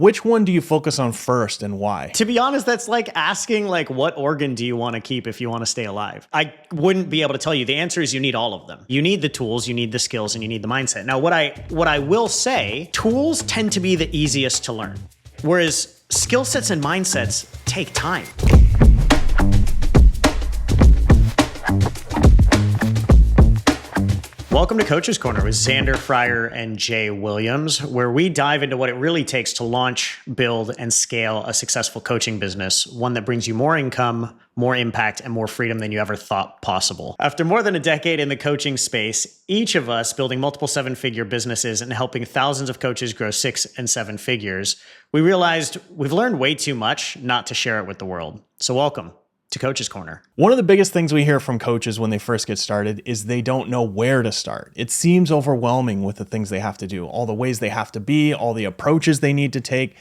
Which one do you focus on first and why? To be honest, that's like asking like what organ do you want to keep if you want to stay alive? I wouldn't be able to tell you. The answer is you need all of them. You need the tools, you need the skills, and you need the mindset. Now, what I will say, tools tend to be the easiest to learn, whereas skill sets and mindsets take time. Welcome to Coach's Corner with Zander, Fryer, and Jay Williams, where we dive into what it really takes to launch, build, and scale a successful coaching business, one that brings you more income, more impact, and more freedom than you ever thought possible. After more than a decade in the coaching space, each of us building multiple seven-figure businesses and helping thousands of coaches grow 6 and 7 figures, we realized we've learned way too much not to share it with the world. So welcome to Coach's Corner. One of the biggest things we hear from coaches when they first get started is they don't know where to start. It seems overwhelming with the things they have to do, all the ways they have to be, all the approaches they need to take,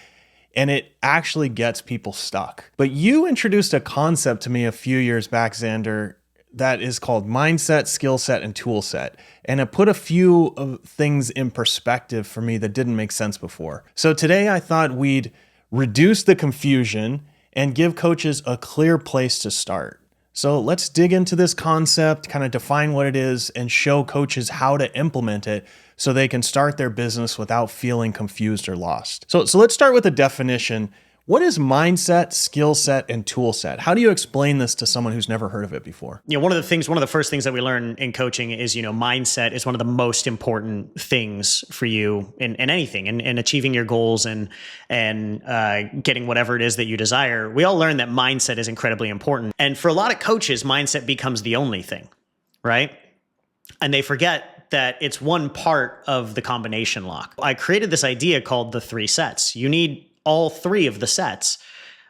and it actually gets people stuck. But you introduced a concept to me a few years back, Zander, that is called mindset, skill set, and tool set. And it put a few things in perspective for me that didn't make sense before. So today I thought we'd reduce the confusion and give coaches a clear place to start. So let's dig into this concept, kind of define what it is, and show coaches how to implement it so they can start their business without feeling confused or lost. So let's start with a definition. What is mindset, skill set, and tool set? How do you explain this to someone who's never heard of it before? One of the first things that we learn in coaching is, mindset is one of the most important things for you in anything, in achieving your goals and getting whatever it is that you desire. We all learn that mindset is incredibly important. And for a lot of coaches, mindset becomes the only thing, right? And they forget that it's one part of the combination lock. I created this idea called the 3 sets. You need all 3 of the sets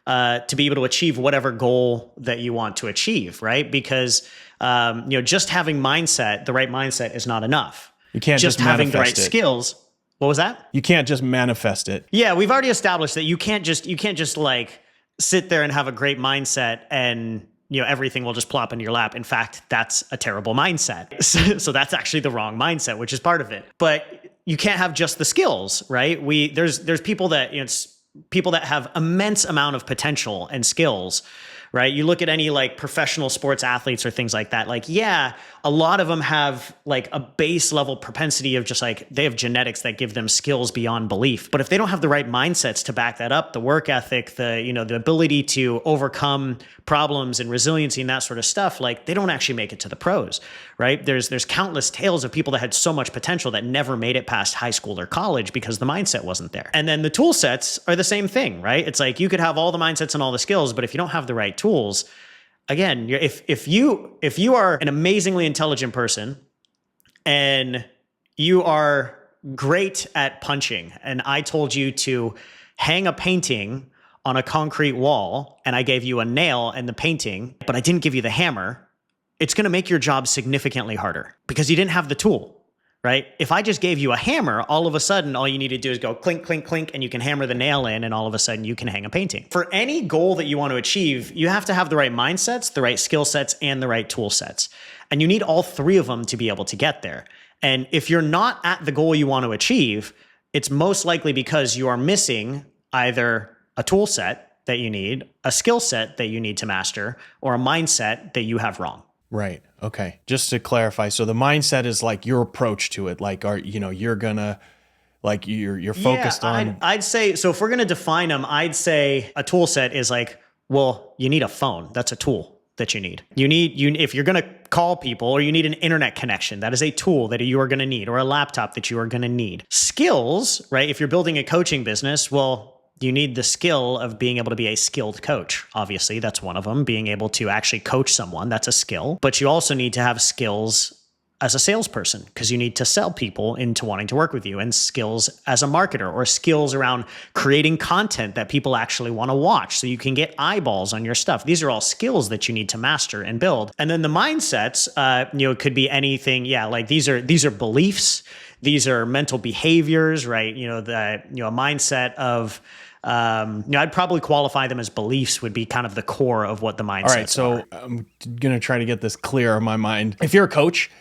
to be able to achieve whatever goal that you want to achieve, right? Because just having the right mindset is not enough. You can't just having the right it. skills. What was that? You can't just manifest it. Yeah, we've already established that you can't just like sit there and have a great mindset and everything will just plop into your lap. In fact, that's a terrible mindset. So that's actually the wrong mindset, which is part of it. But you can't have just the skills, right? There's people that people that have immense amount of potential and skills, right? You look at any like professional sports athletes or things like that. Like, yeah, a lot of them have like a base level propensity of just like, they have genetics that give them skills beyond belief. But if they don't have the right mindsets to back that up, the work ethic, the ability to overcome problems and resiliency and that sort of stuff, like they don't actually make it to the pros, right? There's countless tales of people that had so much potential that never made it past high school or college because the mindset wasn't there. And then the tool sets are the same thing, right? It's like you could have all the mindsets and all the skills, but if you don't have the right tools, again, if you are an amazingly intelligent person and you are great at punching, and I told you to hang a painting on a concrete wall and I gave you a nail and the painting, but I didn't give you the hammer, it's going to make your job significantly harder because you didn't have the tool. Right? If I just gave you a hammer, all of a sudden, all you need to do is go clink, clink, clink, and you can hammer the nail in, and all of a sudden you can hang a painting. For any goal that you want to achieve, you have to have the right mindsets, the right skill sets, and the right tool sets. And you need all 3 of them to be able to get there. And if you're not at the goal you want to achieve, it's most likely because you are missing either a tool set that you need, a skill set that you need to master, or a mindset that you have wrong. Right. Okay. Just to clarify, so the mindset is like your approach to it. Like, you're gonna, like, you're focused on. I'd say, so if we're gonna define them, I'd say a tool set is like, well, you need a phone. That's a tool that you need. If you're gonna call people, or you need an internet connection, that is a tool that you are gonna need, or a laptop that you are gonna need. Skills, right? If you're building a coaching business, well, you need the skill of being able to be a skilled coach. Obviously, that's one of them. Being able to actually coach someone, that's a skill. But you also need to have skills as a salesperson because you need to sell people into wanting to work with you, and skills as a marketer, or skills around creating content that people actually want to watch so you can get eyeballs on your stuff. These are all skills that you need to master and build. And then the mindsets, it could be anything. Yeah, like these are beliefs. These are mental behaviors, right? A mindset of I'd probably qualify them as beliefs would be kind of the core of what the mindsets are. All right, so I'm going to try to get this clear in my mind. If you're a coach,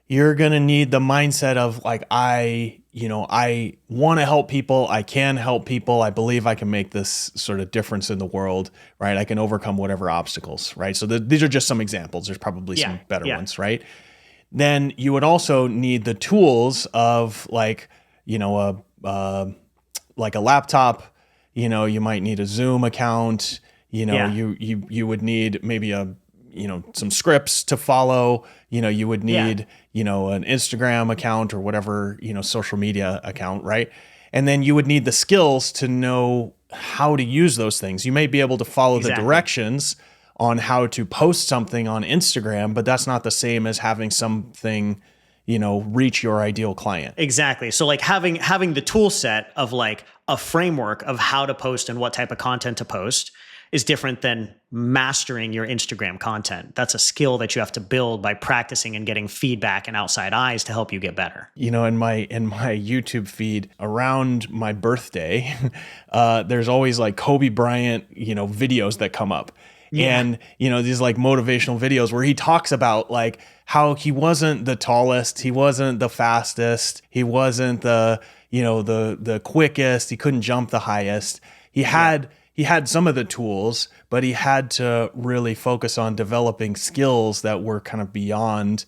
you're going to need the mindset of like, I I want to help people. I can help people. I believe I can make this sort of difference in the world, right? I can overcome whatever obstacles, right? So these are just some examples. There's probably some better ones, right? Then you would also need the tools of like, like a laptop. You might need a Zoom account. You would need maybe some scripts to follow. You would need an Instagram account or whatever, social media account, right? And then you would need the skills to know how to use those things. You may be able to follow the directions on how to post something on Instagram, but that's not the same as having something, reach your ideal client. Exactly. So like having the tool set of like a framework of how to post and what type of content to post is different than mastering your Instagram content. That's a skill that you have to build by practicing and getting feedback and outside eyes to help you get better. In my YouTube feed around my birthday, there's always like Kobe Bryant, videos that come up. Yeah. And, these like motivational videos where he talks about like how he wasn't the tallest, he wasn't the fastest, he wasn't the quickest, he couldn't jump the highest. He had some of the tools, but he had to really focus on developing skills that were kind of beyond,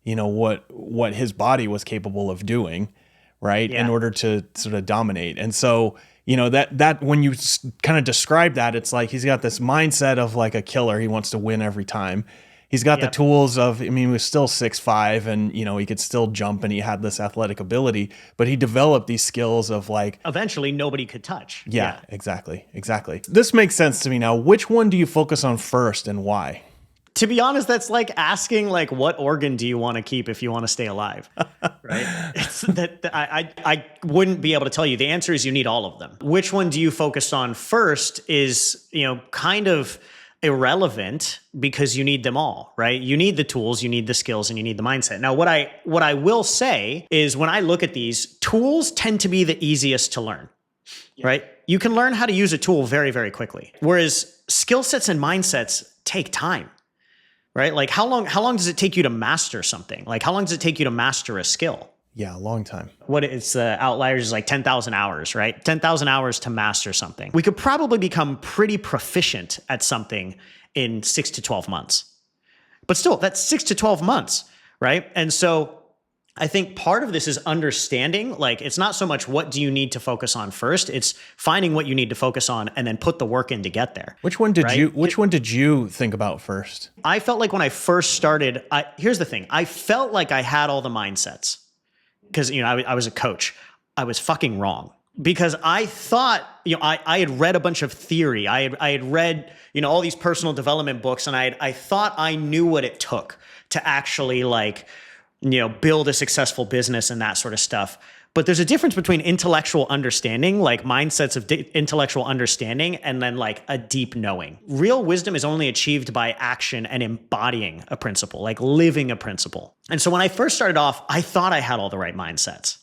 what his body was capable of doing, right? In order to sort of dominate. And so, that when you kind of describe that, it's like he's got this mindset of like a killer. He wants to win every time. He's got the tools of, he was still 6'5", and, he could still jump, and he had this athletic ability, but he developed these skills of like, eventually nobody could touch. Yeah, exactly. This makes sense to me now. Which one do you focus on first and why? To be honest, that's like asking like, what organ do you want to keep if you want to stay alive, right? It's that I wouldn't be able to tell you. The answer is you need all of them. Which one do you focus on first is, kind of irrelevant because you need them all, right? You need the tools, you need the skills, and you need the mindset. Now, what I will say is when I look at these, tools tend to be the easiest to learn, right? You can learn how to use a tool very, very quickly. Whereas skill sets and mindsets take time. Right? Like how long does it take you to master something? Like how long does it take you to master a skill? Yeah, a long time. What it's outliers is like 10,000 hours, right? 10,000 hours to master something. We could probably become pretty proficient at something in 6 to 12 months. But still, that's 6 to 12 months, right? And so I think part of this is understanding, like it's not so much what do you need to focus on first, it's finding what you need to focus on and then put the work in to get there. Which one did you think about first? I felt like when I first started, here's the thing. I felt like I had all the mindsets because, I was a coach. I was fucking wrong because I thought, I had read a bunch of theory. I had read, all these personal development books, and I thought I knew what it took to actually like, build a successful business and that sort of stuff. But there's a difference between intellectual understanding, like mindsets of intellectual understanding, and then like a deep knowing. Real wisdom is only achieved by action and embodying a principle, like living a principle. And so when I first started off, I thought I had all the right mindsets.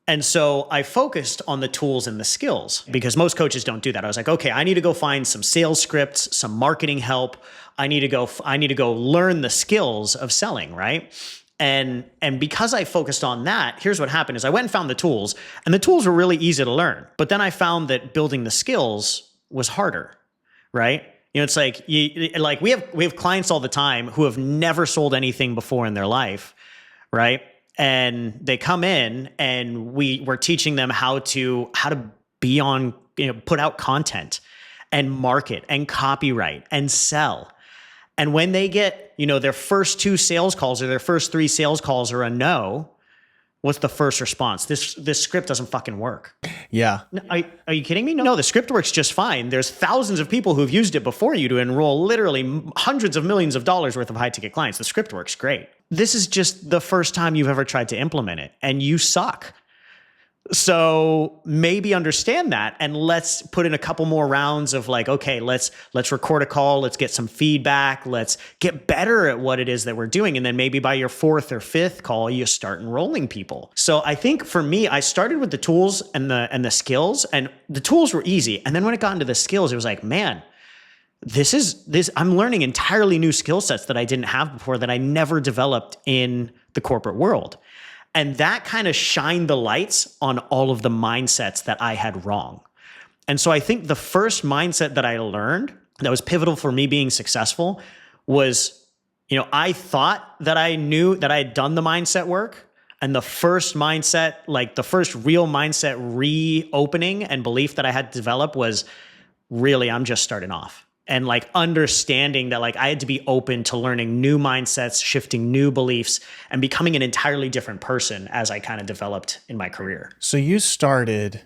And so I focused on the tools and the skills because most coaches don't do that. I was like, okay, I need to go find some sales scripts, some marketing help. I need to go learn the skills of selling, right? And because I focused on that, here's what happened is I went and found the tools, and the tools were really easy to learn. But then I found that building the skills was harder, right? It's like we have clients all the time who have never sold anything before in their life, right? And they come in and we're teaching them how to be on, put out content and market and copyright and sell. And when they get, their first 2 sales calls or their first 3 sales calls are a no, what's the first response? This script doesn't fucking work. Yeah. Are you kidding me? No, the script works just fine. There's thousands of people who've used it before you to enroll literally hundreds of millions of dollars worth of high ticket clients. The script works great. This is just the first time you've ever tried to implement it, and you suck. So maybe understand that, and let's put in a couple more rounds of like, okay, let's record a call. Let's get some feedback. Let's get better at what it is that we're doing. And then maybe by your 4th or 5th call, you start enrolling people. So I think for me, I started with the tools and the skills, and the tools were easy. And then when it got into the skills, it was like, man, I'm learning entirely new skill sets that I didn't have before, that I never developed in the corporate world. And that kind of shined the lights on all of the mindsets that I had wrong. And so I think the first mindset that I learned that was pivotal for me being successful was, I thought that I knew that I had done the mindset work. And the first mindset, like the first real mindset reopening and belief that I had to develop was really, I'm just starting off. And like understanding that like I had to be open to learning new mindsets, shifting new beliefs, and becoming an entirely different person as I kind of developed in my career. So you started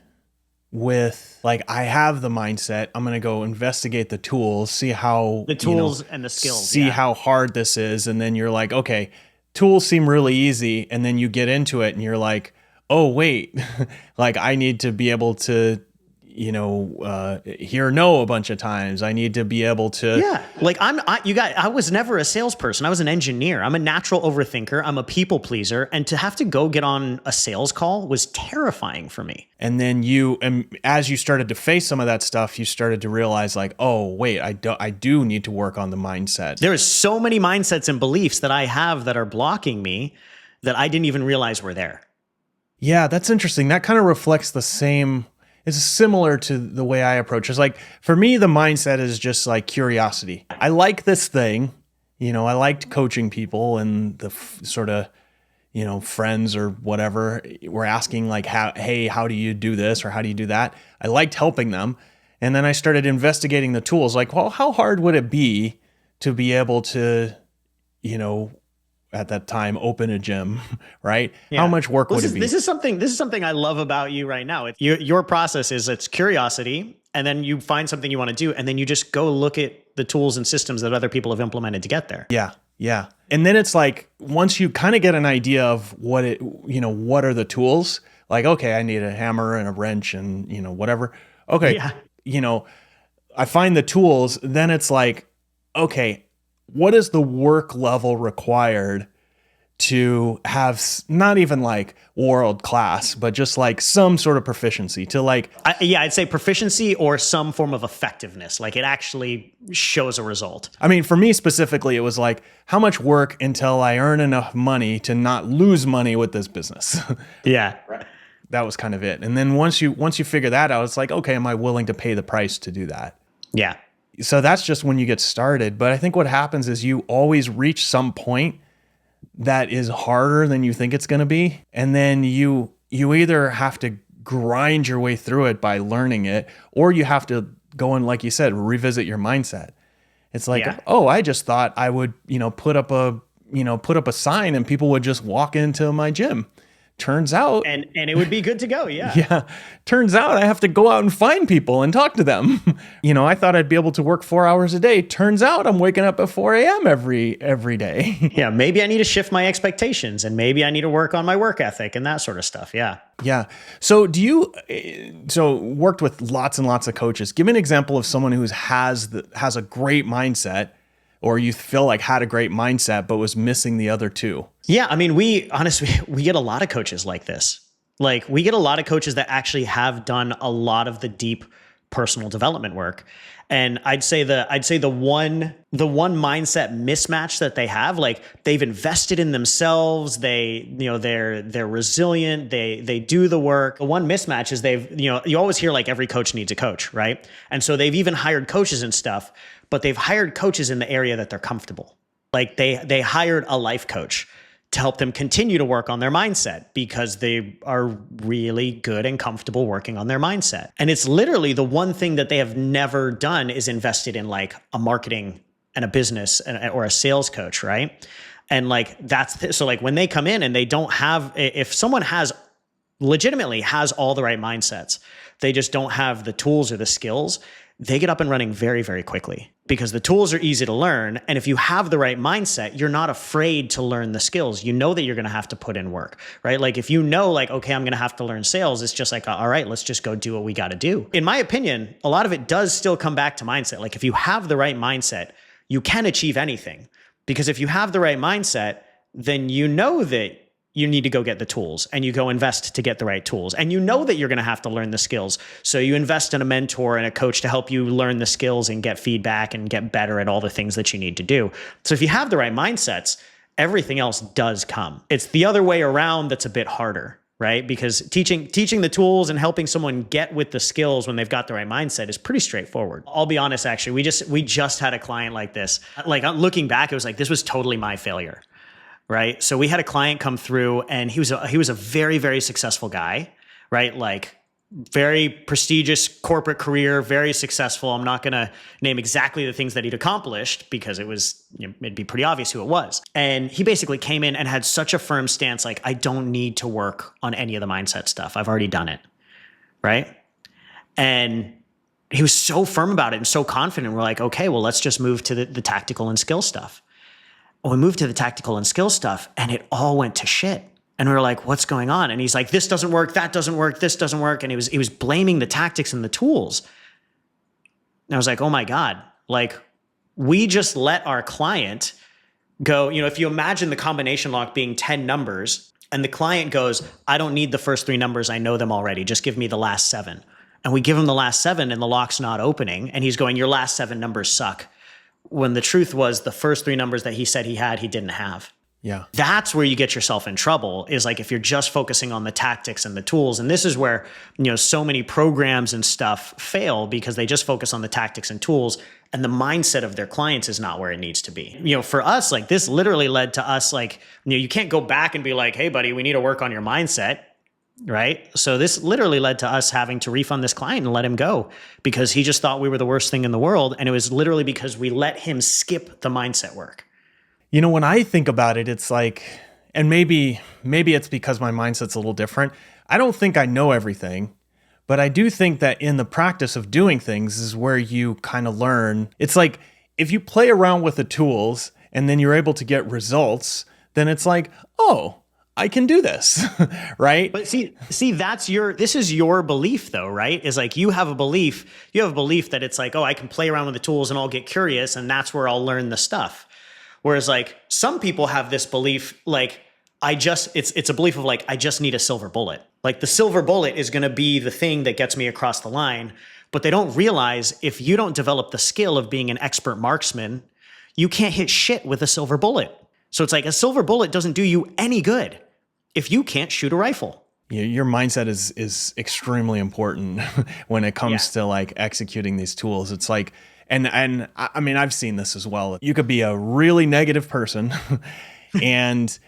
with like, I have the mindset, I'm going to go investigate the tools, see how the tools and the skills, see how hard this is. And then you're like, okay, tools seem really easy. And then you get into it and you're like, oh, wait, like I need to be able to, hear no a bunch of times. I need to be able to. Yeah. Like I was never a salesperson. I was an engineer. I'm a natural overthinker. I'm a people pleaser. And to have to go get on a sales call was terrifying for me. And then as you started to face some of that stuff, you started to realize like, oh, wait, I do need to work on the mindset. There's so many mindsets and beliefs that I have that are blocking me that I didn't even realize were there. Yeah, that's interesting. That kind of reflects the same. It's similar to the way I approach it. It's like, for me, the mindset is just like curiosity. I like this thing. I liked coaching people and the sort of, friends or whatever were asking like, how do you do this? Or how do you do that? I liked helping them. And then I started investigating the tools like, well, how hard would it be to be able to, at that time, open a gym, right? Yeah. How much work would it be? This is something I love about you right now. Your process is it's curiosity, and then you find something you want to do, and then you just go look at the tools and systems that other people have implemented to get there. Yeah. Yeah. And then it's like, once you kind of get an idea of what are the tools, like, okay, I need a hammer and a wrench and, whatever. Okay. Yeah. I find the tools, then it's like, okay, what is the work level required to have not even like world class, but just like some sort of proficiency to like. I'd say proficiency or some form of effectiveness. Like it actually shows a result. I mean, for me specifically, it was like, how much work until I earn enough money to not lose money with this business? Yeah. Right. That was kind of it. And then once you figure that out, it's like, okay, am I willing to pay the price to do that? Yeah. So that's just when you get started. But I think what happens is you always reach some point that is harder than you think it's going to be. And then you either have to grind your way through it by learning it, or you have to go and, like you said, revisit your mindset. It's like, oh, I just thought I would, put up a sign and people would just walk into my gym. Turns out. And it would be good to go. Yeah. Yeah. Turns out I have to go out and find people and talk to them. I thought I'd be able to work 4 hours a day. Turns out I'm waking up at 4 a.m. every day. Yeah. Maybe I need to shift my expectations, and maybe I need to work on my work ethic and that sort of stuff. Yeah. Yeah. So worked with lots and lots of coaches. Give me an example of someone who has a great mindset, or you feel like had a great mindset, but was missing the other two. Yeah. I mean, we get a lot of coaches like this. Like we get a lot of coaches that actually have done a lot of the deep personal development work. And I'd say the one mindset mismatch that they have, like they've invested in themselves. They're resilient. They do the work. The one mismatch is you always hear like every coach needs a coach, right? And so they've even hired coaches and stuff, but they've hired coaches in the area that they're comfortable. Like they hired a life coach to help them continue to work on their mindset because they are really good and comfortable working on their mindset. And it's literally the one thing that they have never done is invested in like a marketing and a business or a sales coach, right? And like so like when they come in and they don't have, if someone legitimately has all the right mindsets, they just don't have the tools or the skills, they get up and running very, very quickly because the tools are easy to learn. And if you have the right mindset, you're not afraid to learn the skills. You know that you're going to have to put in work, right? Like if you know like, okay, I'm going to have to learn sales, it's just like, all right, let's just go do what we got to do. In my opinion, a lot of it does still come back to mindset. Like if you have the right mindset, you can achieve anything, because if you have the right mindset, then you know that you need to go get the tools and you go invest to get the right tools. And you know that you're going to have to learn the skills. So you invest in a mentor and a coach to help you learn the skills and get feedback and get better at all the things that you need to do. So if you have the right mindsets everything else does come. It's the other way around that's a bit harder, right? Because teaching the tools and helping someone get with the skills when they've got the right mindset is pretty straightforward. I'll be honest, actually, we just had a client like this. Like, looking back, it was like, this was totally my failure, right? So we had a client come through, and he was a very, very successful guy, right? Like, very prestigious corporate career, very successful. I'm not going to name exactly the things that he'd accomplished because it'd be pretty obvious who it was. And he basically came in and had such a firm stance, like, I don't need to work on any of the mindset stuff. I've already done it. Right. And he was so firm about it and so confident. We're like, okay, well, let's just move to the tactical and skill stuff. Well, we moved to the tactical and skill stuff, and it all went to shit. And we were like, what's going on? And he's like, this doesn't work, that doesn't work, this doesn't work. And he was blaming the tactics and the tools. And I was like, oh my God, like, we just let our client go. If you imagine the combination lock being 10 numbers, and the client goes, I don't need the first 3 numbers, I know them already, just give me the last 7. And we give him the last 7 and the lock's not opening. And he's going, your last 7 numbers suck. When the truth was, the first 3 numbers that he said he had, he didn't have. Yeah. That's where you get yourself in trouble, is like, if you're just focusing on the tactics and the tools. And this is where, so many programs and stuff fail, because they just focus on the tactics and tools, and the mindset of their clients is not where it needs to be. For us, like, this literally led to us, like, you can't go back and be like, hey buddy, we need to work on your mindset. Right. So this literally led to us having to refund this client and let him go, because he just thought we were the worst thing in the world. And it was literally because we let him skip the mindset work. When I think about it, it's like, and maybe it's because my mindset's a little different. I don't think I know everything, but I do think that in the practice of doing things is where you kind of learn. It's like, if you play around with the tools and then you're able to get results, then it's like, oh, I can do this, right? But see, this is your belief though, right? Is like, you have a belief that it's like, oh, I can play around with the tools and I'll get curious, and that's where I'll learn the stuff. Whereas, like, some people have this belief, like, it's a belief of like, I just need a silver bullet. Like, the silver bullet is going to be the thing that gets me across the line. But they don't realize, if you don't develop the skill of being an expert marksman, you can't hit shit with a silver bullet. So it's like, a silver bullet doesn't do you any good if you can't shoot a rifle. Yeah, your mindset is extremely important when it comes to like executing these tools. It's like, and I mean, I've seen this as well. You could be a really negative person and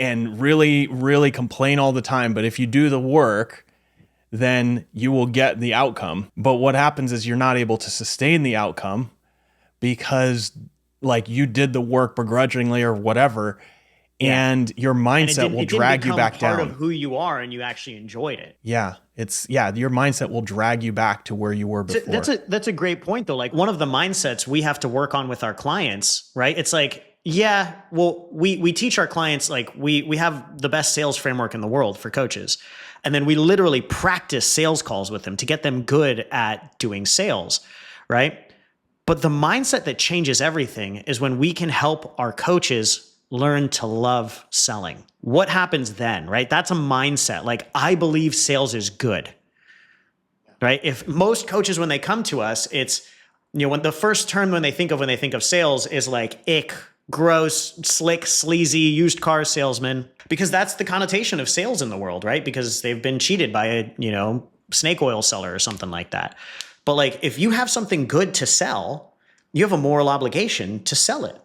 really, really complain all the time. But if you do the work, then you will get the outcome. But what happens is you're not able to sustain the outcome because, like, you did the work begrudgingly or whatever. And your mindset will drag you back down. Part of who you are, and you actually enjoyed it. Yeah, your mindset will drag you back to where you were before. That's a great point though. Like, one of the mindsets we have to work on with our clients, right? It's like, yeah, well, we teach our clients, like, we have the best sales framework in the world for coaches. And then we literally practice sales calls with them to get them good at doing sales, right? But the mindset that changes everything is when we can help our coaches learn to love selling. What happens then, right? That's a mindset. Like, I believe sales is good, right? If most coaches, when they come to us, it's, when the first term when they think of sales is like, ick, gross, slick, sleazy, used car salesman, because that's the connotation of sales in the world, right? Because they've been cheated by a, snake oil seller or something like that. But like, if you have something good to sell, you have a moral obligation to sell it.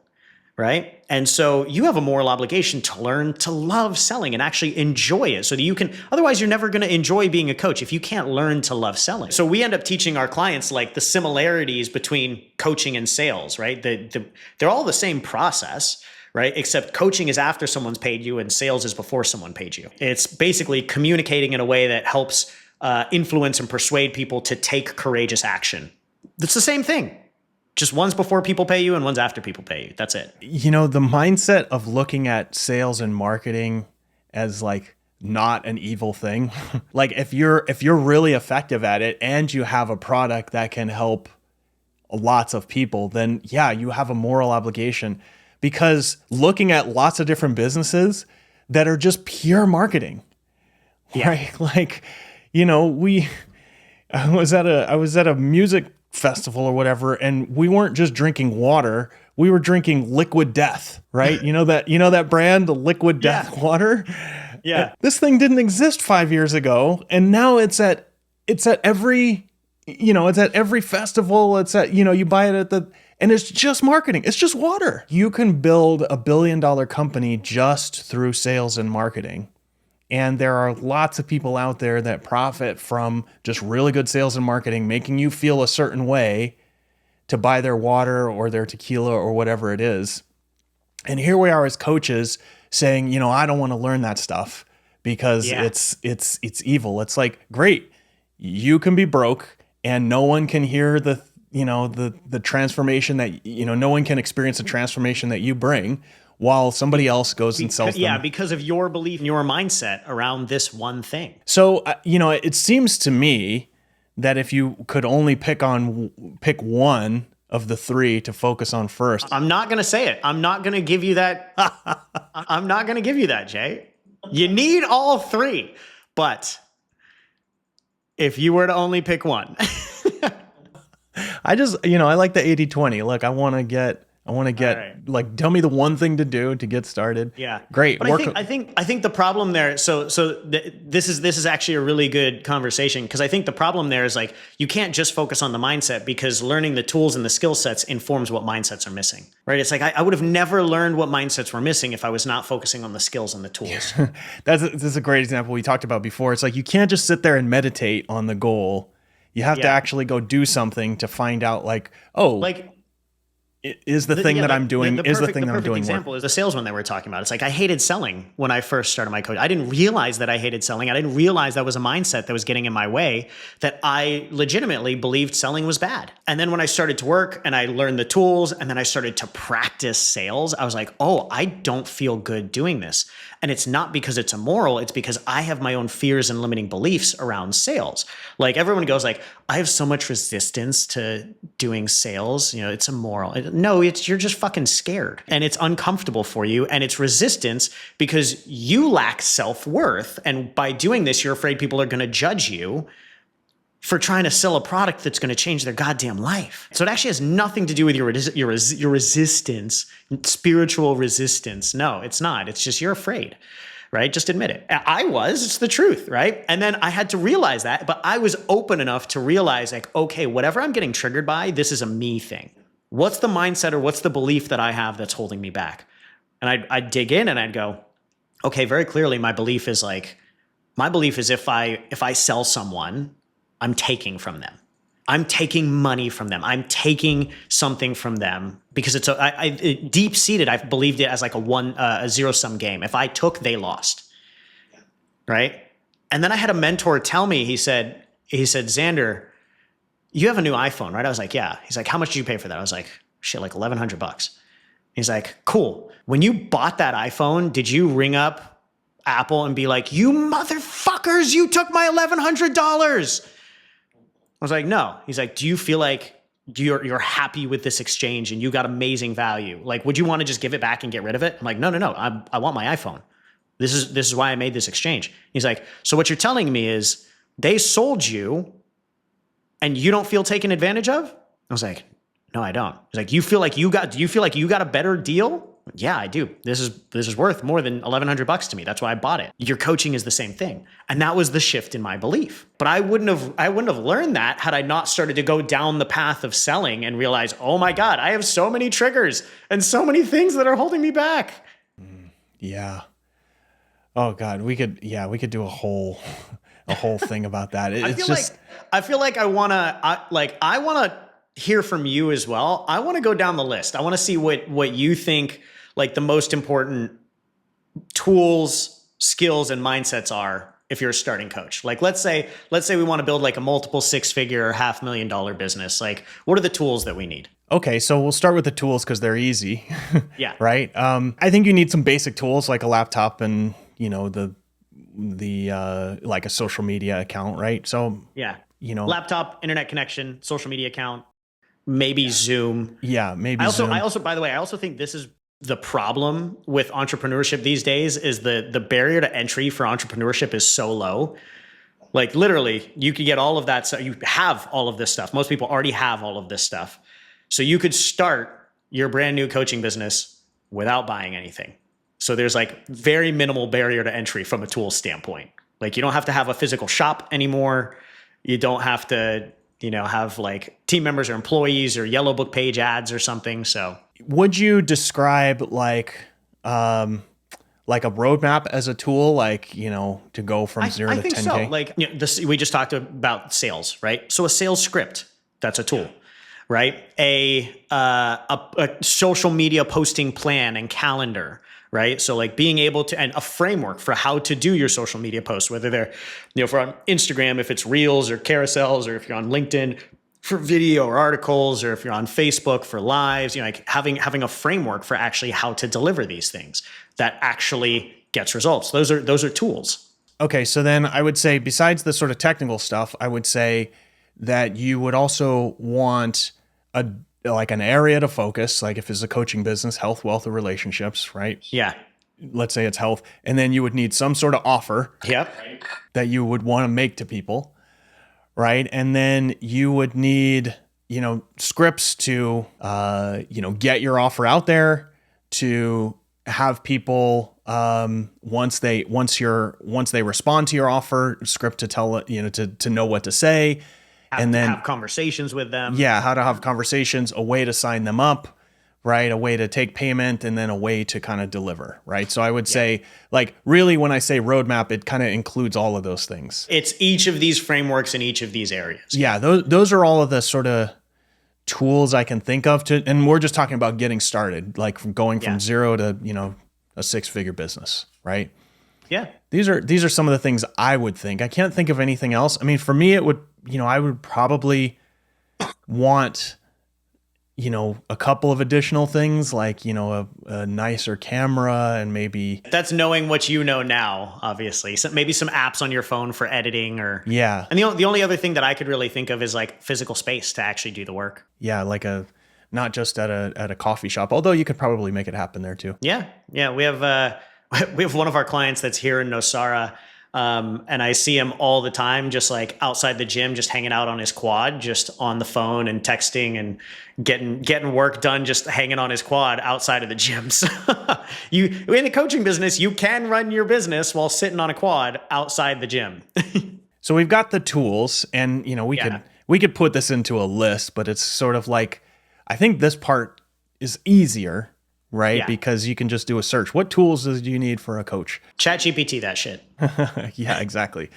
Right. And so you have a moral obligation to learn to love selling and actually enjoy it so that you can, otherwise you're never going to enjoy being a coach if you can't learn to love selling. So we end up teaching our clients like the similarities between coaching and sales, right? They're all the same process, right? Except coaching is after someone's paid you and sales is before someone paid you. It's basically communicating in a way that helps influence and persuade people to take courageous action. It's the same thing. Just one's before people pay you and one's after people pay you. That's it. The mindset of looking at sales and marketing as like not an evil thing. Like, if you're really effective at it and you have a product that can help lots of people, then yeah, you have a moral obligation, because looking at lots of different businesses that are just pure marketing, right? Like, I was at a music festival or whatever, and we weren't just drinking water. we were drinking Liquid Death, right? You know that brand, the Liquid Death water? Yeah. This thing didn't exist 5 years ago, and now it's at every, it's at every festival. It's at, you buy it and it's just marketing. It's just water. You can build a $1 billion company just through sales and marketing. And there are lots of people out there that profit from just really good sales and marketing, making you feel a certain way to buy their water or their tequila or whatever it is. And here we are as coaches saying, I don't want to learn that stuff because it's evil. It's like, great, you can be broke and no one can hear the transformation that, no one can experience the transformation that you bring, while somebody else goes and sells them. Yeah, because of your belief and your mindset around this one thing. So, it seems to me that if you could only pick one of the three to focus on first. I'm not going to say it. I'm not going to give you that. I'm not going to give you that, Jay. You need all three. But if you were to only pick one. I just, I like the 80-20. Look, I want to get right. Like, tell me the one thing to do to get started. Yeah. Great. But I think the problem there, this is actually a really good conversation, because I think the problem there is, like, you can't just focus on the mindset, because learning the tools and the skill sets informs what mindsets are missing, right? It's like, I would have never learned what mindsets were missing if I was not focusing on the skills and the tools. That's a great example we talked about before. It's like, you can't just sit there and meditate on the goal. You have to actually go do something to find out, like, is the thing that I'm doing the thing that I'm doing. The perfect example is the salesman that we're talking about. It's like, I hated selling when I first started my coach. I didn't realize that I hated selling. I didn't realize that was a mindset that was getting in my way, that I legitimately believed selling was bad. And then when I started to work and I learned the tools and then I started to practice sales, I was like, oh, I don't feel good doing this. And it's not because it's immoral. It's because I have my own fears and limiting beliefs around sales. Like, everyone goes like, I have so much resistance to doing sales. It's immoral. No, you're just fucking scared, and it's uncomfortable for you. And it's resistance because you lack self-worth. And by doing this, you're afraid people are going to judge you for trying to sell a product that's going to change their goddamn life. So it actually has nothing to do with your resistance, spiritual resistance. No, it's not. It's just, you're afraid, right? Just admit it. It's the truth, right? And then I had to realize that, but I was open enough to realize, like, okay, whatever I'm getting triggered by, this is a me thing. What's the mindset or what's the belief that I have that's holding me back? And I'd dig in and I'd go, okay, very clearly my belief is if I sell someone, I'm taking from them. I'm taking money from them. I'm taking something from them because it's deep seated. I've believed it as like a zero sum game. If I took, they lost. Right. And then I had a mentor tell me, he said, Zander, you have a new iPhone, right? I was like, yeah. He's like, how much did you pay for that? I was like, shit, like $1,100. He's like, cool. When you bought that iPhone, did you ring up Apple and be like, you motherfuckers, you took my $1,100? I was like, no. He's like, do you feel like you're happy with this exchange and you got amazing value? Like, would you want to just give it back and get rid of it? I'm like, no. I want my iPhone. This is why I made this exchange. He's like, so what you're telling me is they sold you and you don't feel taken advantage of? I was like, no, I don't. He's like, do you feel like you got a better deal? Yeah, I do. This is worth more than $1,100 to me. That's why I bought it. Your coaching is the same thing. And that was the shift in my belief. But I wouldn't have learned that had I not started to go down the path of selling and realize, oh my God, I have so many triggers and so many things that are holding me back. Yeah. Oh God, we could do a whole thing about that. I feel like I want to hear from you as well. I want to go down the list. I want to see what you think, like, the most important tools, skills, and mindsets are if you're a starting coach. Like, let's say we want to build like a multiple $6-figure or $500,000 business. Like, what are the tools that we need? Okay, so we'll start with the tools because they're easy. Yeah. Right. I think you need some basic tools like a laptop and the like a social media account, right? So yeah, laptop, internet connection, social media account. Maybe Zoom. Yeah, maybe Zoom. I also, by the way, I also think this is the problem with entrepreneurship these days is the barrier to entry for entrepreneurship is so low. Like, literally, you could get all of that. So you have all of this stuff. Most people already have all of this stuff. So you could start your brand new coaching business without buying anything. So there's like very minimal barrier to entry from a tool standpoint. Like you don't have to have a physical shop anymore. You don't have to, have like team members or employees or yellow book page ads or something. So would you describe like a roadmap as a tool, like, to go from 0 to 10K? So. Like this, we just talked about sales, right? So a sales script, that's a tool, right? A social media posting plan and calendar, right? So like being able to, and a framework for how to do your social media posts, whether they're, for on Instagram, if it's reels or carousels, or if you're on LinkedIn for video or articles, or if you're on Facebook for lives, like having a framework for actually how to deliver these things that actually gets results. Those are tools. Okay. So then I would say, besides the sort of technical stuff, I would say that you would also want an area to focus. Like if it's a coaching business, health, wealth, or relationships, right? Yeah. Let's say it's health. And then you would need some sort of offer that you would want to make to people. Right. And then you would need, scripts to, get your offer out there, to have people, once they respond to your offer, script to tell, to know what to say, and then have conversations with them. Yeah. How to have conversations, a way to sign them up, right? A way to take payment, and then a way to kind of deliver, right? So I would say, like, really, when I say roadmap, it kind of includes all of those things. It's each of these frameworks in each of these areas. Yeah, those are all of the sort of tools I can think of and we're just talking about getting started, like from going from 0 to, a 6-figure business, right? Yeah. These are some of the things I would think. I can't think of anything else. I mean, for me, it would, I would probably want, a couple of additional things, like, a nicer camera, and maybe that's knowing what you know now, obviously. So maybe some apps on your phone for editing, or yeah. And the only other thing that I could really think of is like physical space to actually do the work. Yeah, like not just at a coffee shop, although you could probably make it happen there too. Yeah, we have one of our clients that's here in Nosara. And I see him all the time, just like outside the gym, just hanging out on his quad, just on the phone and texting and getting work done, just hanging on his quad outside of the gym. So in the coaching business, you can run your business while sitting on a quad outside the gym. So we've got the tools, and we could put this into a list, but it's sort of like, I think this part is easier, right? Yeah. Because you can just do a search. What tools do you need for a coach? ChatGPT that shit. Yeah, exactly.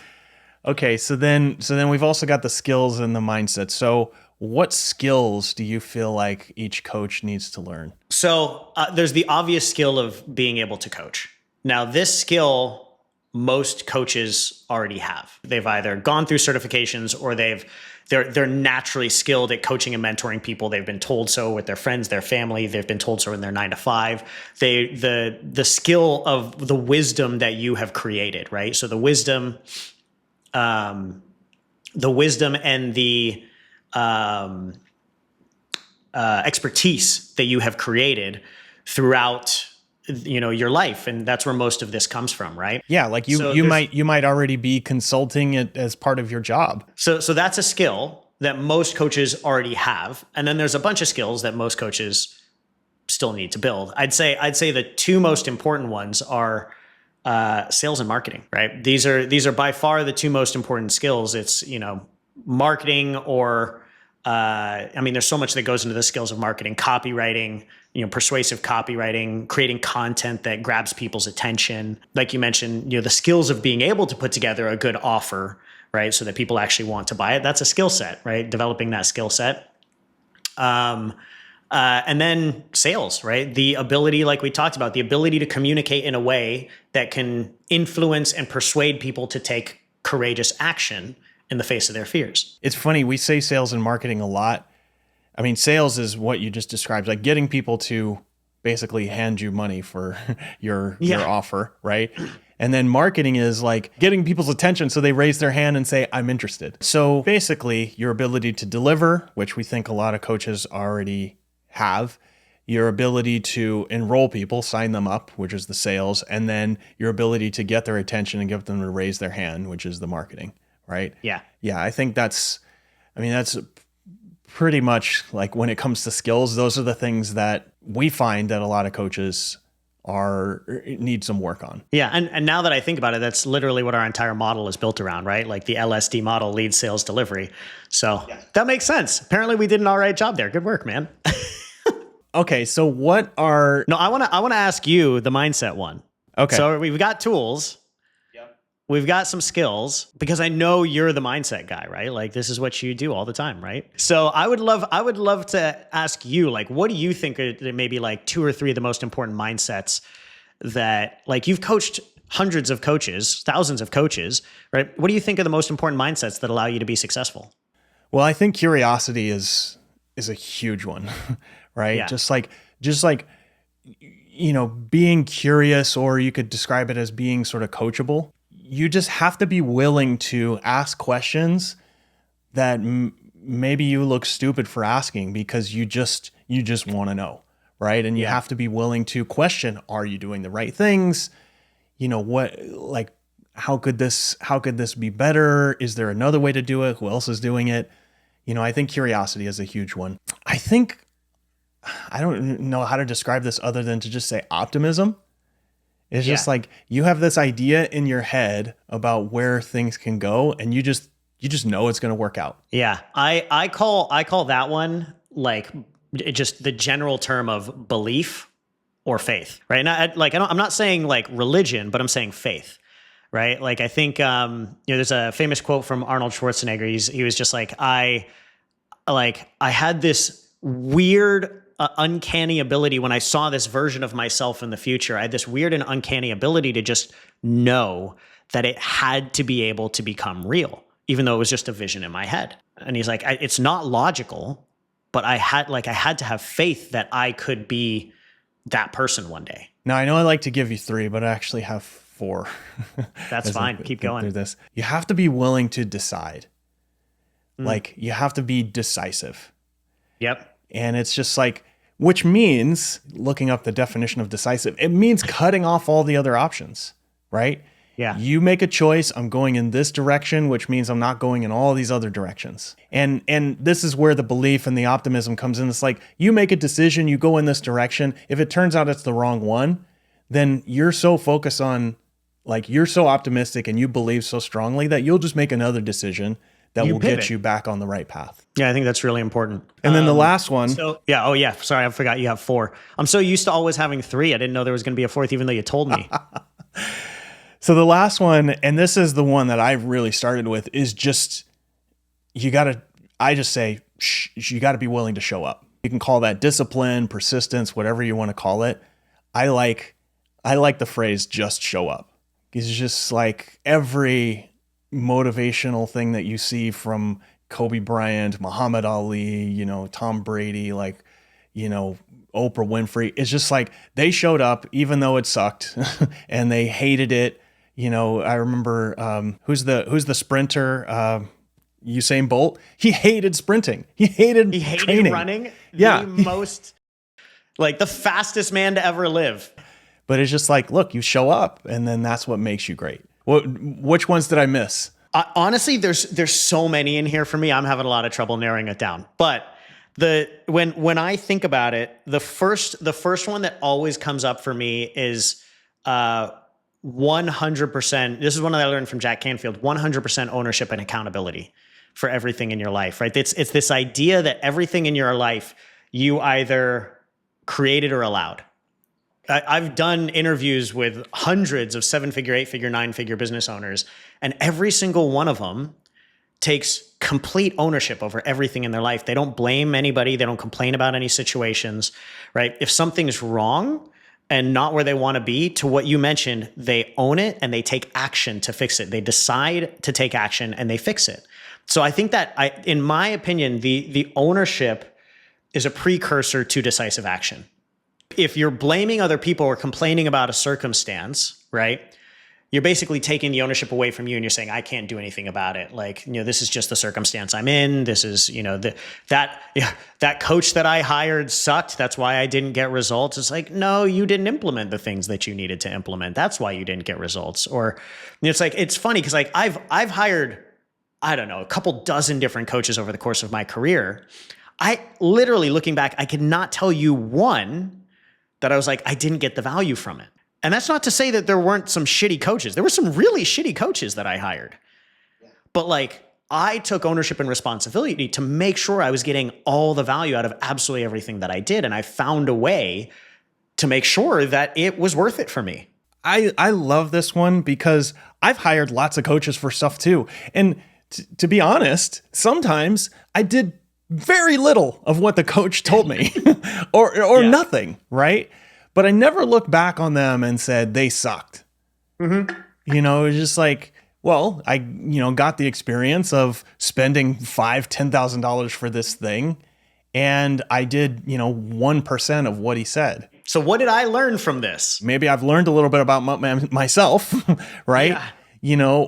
Okay, so then we've also got the skills and the mindset. So what skills do you feel like each coach needs to learn? So there's the obvious skill of being able to coach. Now, this skill most coaches already have. They've either gone through certifications, or they're naturally skilled at coaching and mentoring people. They've been told so with their friends, their family. They've been told so in their 9 to 5. The skill of the wisdom that you have created, right? So the wisdom and the expertise that you have created throughout your life, and that's where most of this comes from, right? Yeah, like you might already be consulting it as part of your job. So that's a skill that most coaches already have, and then there's a bunch of skills that most coaches still need to build. I'd say the two most important ones are sales and marketing, right? These are by far the two most important skills. It's marketing, or there's so much that goes into the skills of marketing, copywriting, persuasive copywriting, creating content that grabs people's attention. Like you mentioned, the skills of being able to put together a good offer, right? So that people actually want to buy it. That's a skill set, right? Developing that skill set. And then sales, right? The ability, like we talked about, the ability to communicate in a way that can influence and persuade people to take courageous action in the face of their fears. It's funny, we say sales and marketing a lot. I mean, sales is what you just described, like getting people to basically hand you money for your offer, right? And then marketing is like getting people's attention so they raise their hand and say, I'm interested. So basically, your ability to deliver, which we think a lot of coaches already have, your ability to enroll people, sign them up, which is the sales, and then your ability to get their attention and get them to raise their hand, which is the marketing, right? Yeah. Yeah, I think that's pretty much like when it comes to skills, those are the things that we find that a lot of coaches need some work on. Yeah. And now that I think about it, that's literally what our entire model is built around, right? Like the LSD model, lead sales delivery. So that makes sense. Apparently we did an all right job there. Good work, man. Okay. So what are... No, I want to ask you the mindset one. Okay. So we've got tools. We've got some skills, because I know you're the mindset guy, right? Like this is what you do all the time, right? So I would love to ask you, like, what do you think are maybe like 2 or 3 of the most important mindsets that, like, you've coached hundreds of coaches, thousands of coaches, right? What do you think are the most important mindsets that allow you to be successful? Well, I think curiosity is a huge one, right? Yeah. Just like, being curious, or you could describe it as being sort of coachable. You just have to be willing to ask questions that maybe you look stupid for asking because you just want to know, right? And you have to be willing to question, are you doing the right things? How could this be better? Is there another way to do it? Who else is doing it? I think curiosity is a huge one. I don't know how to describe this other than to just say optimism. It's just like you have this idea in your head about where things can go, and you just know it's going to work out. Yeah. I call that one like just the general term of belief or faith, right? I'm not saying like religion, but I'm saying faith, right? Like I think there's a famous quote from Arnold Schwarzenegger. He was just like, I had this weird uncanny ability when I saw this version of myself in the future. I had this weird and uncanny ability to just know that it had to be able to become real, even though it was just a vision in my head. And he's like, it's not logical, but I had to have faith that I could be that person one day. Now, I know I like to give you 3, but I actually have 4. That's fine. Keep going. Through this. You have to be willing to decide. Like you have to be decisive. Yep. And it's just like, which means, looking up the definition of decisive, it means cutting off all the other options, right? Yeah. You make a choice, I'm going in this direction, which means I'm not going in all these other directions. And this is where the belief and the optimism comes in. It's like, you make a decision, you go in this direction. If it turns out it's the wrong one, then you're so focused on, like, you're so optimistic and you believe so strongly that you'll just make another decision that will get you back on the right path. Yeah, I think that's really important. And then the last one. Sorry, I forgot you have 4. I'm so used to always having 3. I didn't know there was going to be a 4th, even though you told me. So the last one, and this is the one that I've really started with, is just, you got to be willing to show up. You can call that discipline, persistence, whatever you want to call it. I like the phrase, just show up. It's just like every motivational thing that you see from Kobe Bryant, Muhammad Ali, Tom Brady, Oprah Winfrey. It's just like they showed up even though it sucked and they hated it. I remember who's the sprinter? Usain Bolt. He hated sprinting. He hated training. Running. Yeah. The fastest man to ever live. But it's just like, look, you show up, and then that's what makes you great. Which ones did I miss? Honestly, there's so many in here for me. I'm having a lot of trouble narrowing it down. But when I think about it, the first one that always comes up for me is 100%. This is one that I learned from Jack Canfield. 100% ownership and accountability for everything in your life. Right? It's this idea that everything in your life you either created or allowed. I've done interviews with hundreds of 7-figure, 8-figure, 9-figure business owners, and every single one of them takes complete ownership over everything in their life. They don't blame anybody. They don't complain about any situations, right? If something's wrong and not where they want to be, to what you mentioned, they own it and they take action to fix it. They decide to take action and they fix it. So I think that, in my opinion, the ownership is a precursor to decisive action. If you're blaming other people or complaining about a circumstance, right, you're basically taking the ownership away from you and you're saying, I can't do anything about it. This is just the circumstance I'm in. This is, that coach that I hired sucked. That's why I didn't get results. It's like, no, you didn't implement the things that you needed to implement. That's why you didn't get results. Or it's like, it's funny because I've hired, I don't know, a couple dozen different coaches over the course of my career. I literally, looking back, I could not tell you one that I was like, I didn't get the value from it. And that's not to say that there weren't some shitty coaches. There were some really shitty coaches that I hired. But like, I took ownership and responsibility to make sure I was getting all the value out of absolutely everything that I did. And I found a way to make sure that it was worth it for me. I love this one because I've hired lots of coaches for stuff too. And to be honest, sometimes I did very little of what the coach told me or nothing, right? But I never looked back on them and said they sucked. Mm-hmm. It was just like, well, I got the experience of spending $5,000-$10,000 for this thing. And I did, 1% of what he said. So what did I learn from this? Maybe I've learned a little bit about myself, right? Yeah.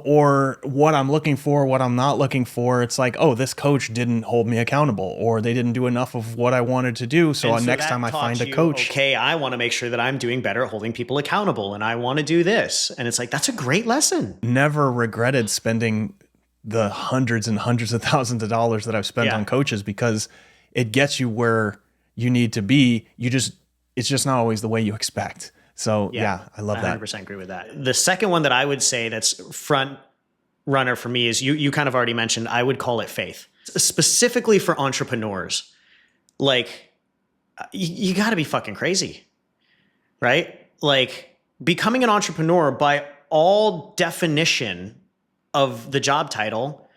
Or what I'm looking for, what I'm not looking for. It's like, oh, this coach didn't hold me accountable, or they didn't do enough of what I wanted to do. So next time I find a coach. Okay, I want to make sure that I'm doing better at holding people accountable, and I want to do this. And it's like, that's a great lesson. Never regretted spending the hundreds and hundreds of thousands of dollars that I've spent on coaches, because it gets you where you need to be. It's just not always the way you expect. So yeah, I love that. 100% agree with that. The second one that I would say that's front runner for me is you kind of already mentioned, I would call it faith. Specifically for entrepreneurs. Like, you got to be fucking crazy, right? Like, becoming an entrepreneur by all definition of the job title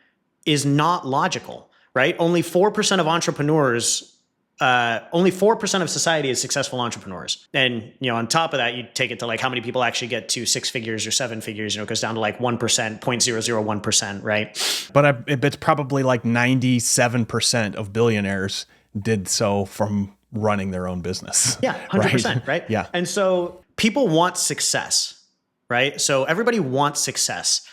is not logical, right? Only 4% of entrepreneurs only 4% of society is successful entrepreneurs. And, on top of that, you take it to like how many people actually get to 6 figures or 7 figures, it goes down to like 1%, 0.001%, right? But it's probably like 97% of billionaires did so from running their own business. Yeah, 100%, right? Yeah. And so people want success, right? So everybody wants success.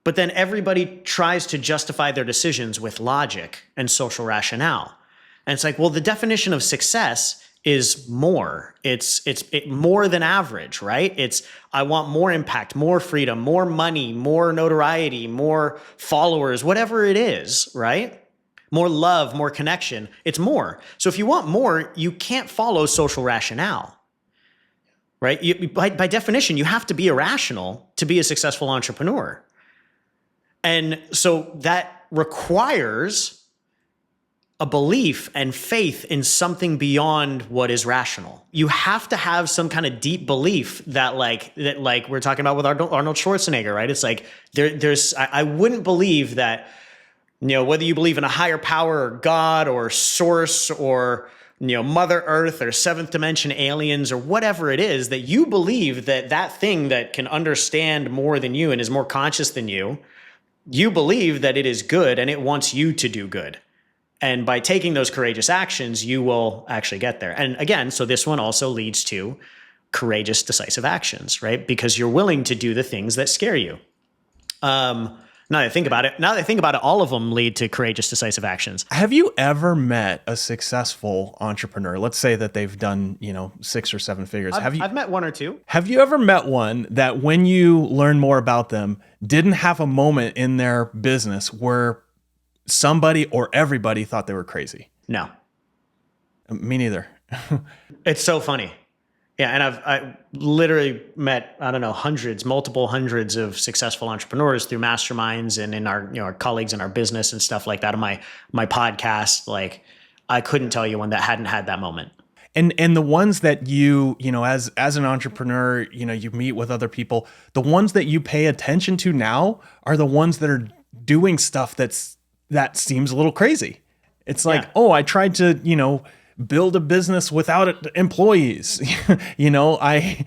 But then everybody tries to justify their decisions with logic and social rationale. And it's like, well, the definition of success is more. It's more than average, right? It's, I want more impact, more freedom, more money, more notoriety, more followers, whatever it is, right? More love, more connection. It's more. So if you want more, you can't follow social rationale, right? By definition, you have to be irrational to be a successful entrepreneur. And so that requires a belief and faith in something beyond what is rational. You have to have some kind of deep belief that we're talking about with Arnold Schwarzenegger, right? It's like I wouldn't believe that, whether you believe in a higher power or God or source or, Mother Earth or seventh dimension aliens or whatever it is, that you believe that thing that can understand more than you and is more conscious than you believe that it is good and it wants you to do good. And by taking those courageous actions, you will actually get there. And again, so this one also leads to courageous, decisive actions, right? Because you're willing to do the things that scare you. Now that I think about it, all of them lead to courageous, decisive actions. Have you ever met a successful entrepreneur? Let's say that they've done, 6 or 7 figures. I've met one or two. Have you ever met one that when you learn more about them, didn't have a moment in their business where somebody or everybody thought they were crazy? No. Me neither. It's so funny. Yeah. And I literally met, multiple hundreds of successful entrepreneurs through masterminds and in our colleagues in our business and stuff like that. On my podcast, like, I couldn't tell you one that hadn't had that moment. And the ones that you as an entrepreneur, you meet with other people, the ones that you pay attention to now are the ones that are doing stuff that seems a little crazy. It's like, oh, I tried to, build a business without employees. I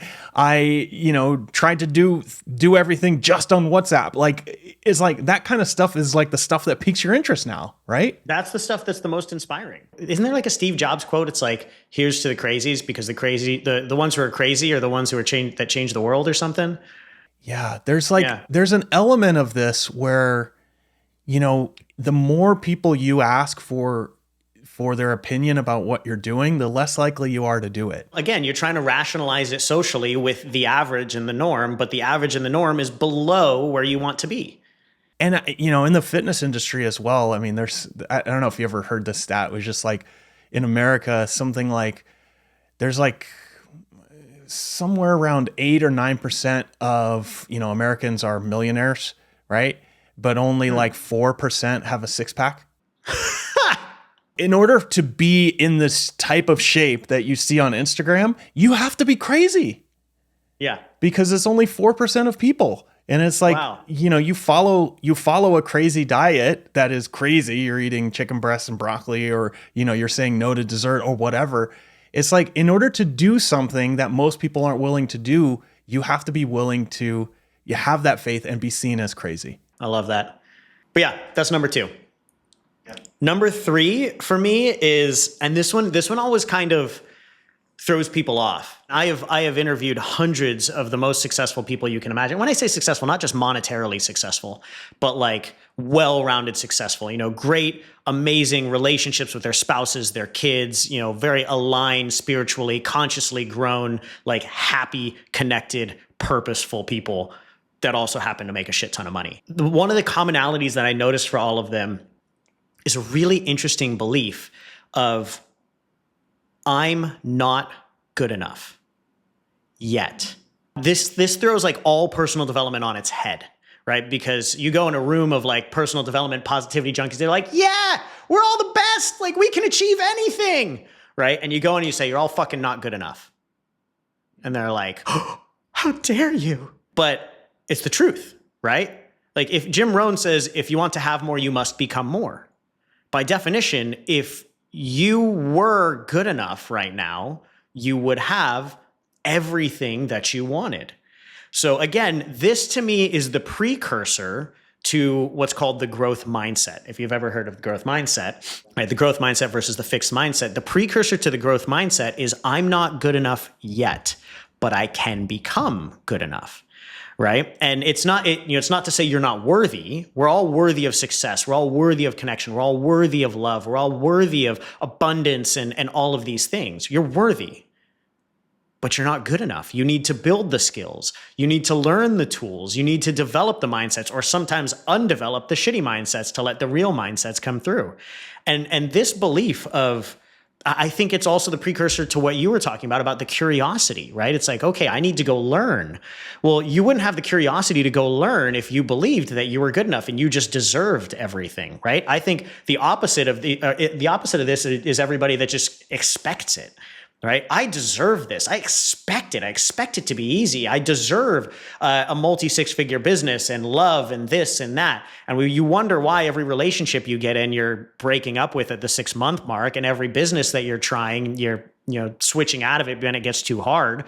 tried to do everything just on WhatsApp. Like, it's like that kind of stuff is like the stuff that piques your interest now, right? That's the stuff that's the most inspiring. Isn't there like a Steve Jobs quote? It's like, here's to the crazies, because the ones who are crazy are the ones who that change the world or something. Yeah. There's an element of this where, the more people you ask for their opinion about what you're doing, the less likely you are to do it. Again, you're trying to rationalize it socially with the average and the norm, but the average and the norm is below where you want to be. And in the fitness industry as well, I mean, I don't know if you ever heard this stat. It was just like in America, something like there's like somewhere around 8 or 9% of, Americans are millionaires, right? But only like 4% have a six pack. In order to be in this type of shape that you see on Instagram, you have to be crazy. Yeah. Because it's only 4% of people. And it's like, wow. You follow a crazy diet that is crazy. You're eating chicken breasts and broccoli, or, you're saying no to dessert or whatever. It's like, in order to do something that most people aren't willing to do, you have to be willing to, you have that faith and be seen as crazy. I love that. But yeah, that's number 2. Yeah. Number 3 for me is, and this one always kind of throws people off. I have interviewed hundreds of the most successful people you can imagine. When I say successful, not just monetarily successful, but like well-rounded successful, great, amazing relationships with their spouses, their kids, very aligned spiritually, consciously grown, like happy, connected, purposeful people that also happen to make a shit ton of money. One of the commonalities that I noticed for all of them is a really interesting belief of, I'm not good enough yet. This throws like all personal development on its head, right? Because you go in a room of like personal development, positivity junkies, they're like, yeah, we're all the best. Like we can achieve anything, right? And you go and you say, you're all fucking not good enough. And they're like, oh, how dare you? But it's the truth, right? Like if Jim Rohn says, if you want to have more, you must become more. By definition, if you were good enough right now, you would have everything that you wanted. So again, this to me is the precursor to what's called the growth mindset. If you've ever heard of the growth mindset, right? The growth mindset versus the fixed mindset. The precursor to the growth mindset is, I'm not good enough yet, but I can become good enough. Right. And it's not to say you're not worthy. We're all worthy of success. We're all worthy of connection. We're all worthy of love. We're all worthy of abundance and all of these things. You're worthy, but you're not good enough. You need to build the skills. You need to learn the tools. You need to develop the mindsets, or sometimes undevelop the shitty mindsets to let the real mindsets come through. And this belief of, I think it's also the precursor to what you were talking about the curiosity, right? It's like, okay, I need to go learn. Well, you wouldn't have the curiosity to go learn if you believed that you were good enough and you just deserved everything, right? I think the opposite of this is everybody that just expects it. Right? I deserve this. I expect it. I expect it to be easy. I deserve a multi-six-figure business and love and this and that. And you wonder why every relationship you get in, you're breaking up with at the 6-month mark, and every business that you're trying, you're switching out of it when it gets too hard.